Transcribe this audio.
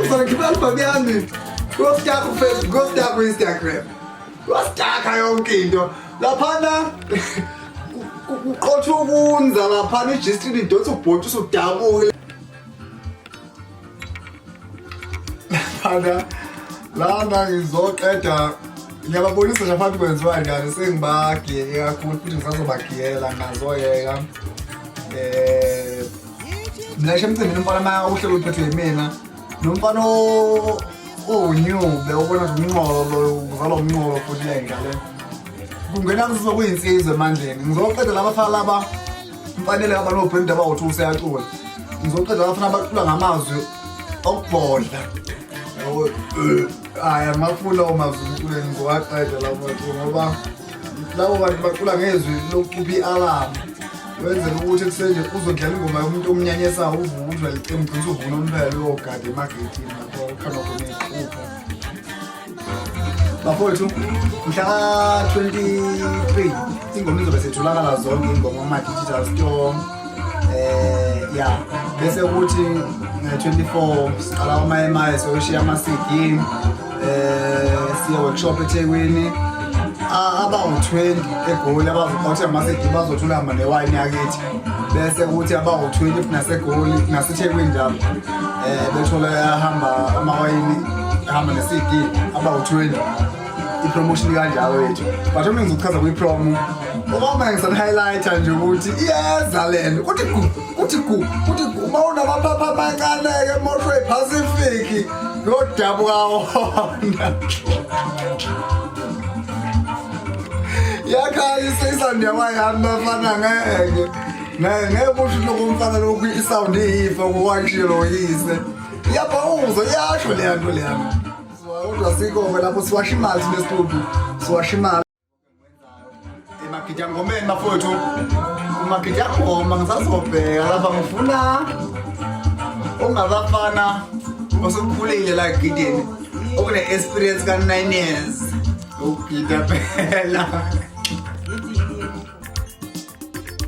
Ngizokhiphela babiyami. Ngositaka uFacebook, ngositaka uInstagram. Ngositaka yonke into. Laphana uqotha ukunza laphana ejistini idonsa ubhonto usudabule. Laphana lana ngizoqeda ngiyababonisa nje phansi kwenziwa njani sengibagiyeke kakhulu futhi ngisazobagiyela ngazoyeka. Mina shemthembeni umfana maya uhlelo uphethwe mina. Nomfana onyube ubona umnqolo uzala umnqolo futhi engale kungena kuzokuyinsiza emandleni ngizoqeda labafana laba mfanele abantu brand abawu2 useyacula ngizoqeda abafana abacula ngamazwi okubhodla aya ngafuna umazwi umculo ngizowaqeda lapho ngoba labo bantu bacula ngezwi lokubi alarm wenzela ukuthi kusenje uzodlala ingoma yomuntu omnyanyesayo uvuzwa licembu ugcina uvuna umphelo uyogada emarketini lapho ukhona khona iqhupha bafowethu mhla 23 ingoma izobe setholakala zonke ingoma ama-digital store ya bese ukuthi 24 siqala ama-emayi sokushiya ama-CD siya workshop eThekwini abawu-20 eGoli abazokwathi ama-CD bazothula hamba newayini yakithi bese kuthi abawu-20 nasegoli naseThekwini njalo bethola yahamba amawayini ahamba ne-CD abawu-20 ipromotion kanjalo wethu but uma ngizochaza kwi-promo uma ngisana-highlighter nje ukuthi iyeza lento kuthi uma unamapapa amancane-ke emoshwe Pacific nodabu kaWonda yakhalisa isound yabayami bafana ngeke usho lokumfana lokhu isound iyifa ngokwashilo yise iyabawuza yasho le nto leyana kodwa sikho lapho siwasha imali nesitudio siwasha imali emagidya ngomeni bafowethu umagidya ngoma ngisazobheka lapha ngifuna ongabafana osokukhulile la gideni okune experience ka 9 years ukugida phela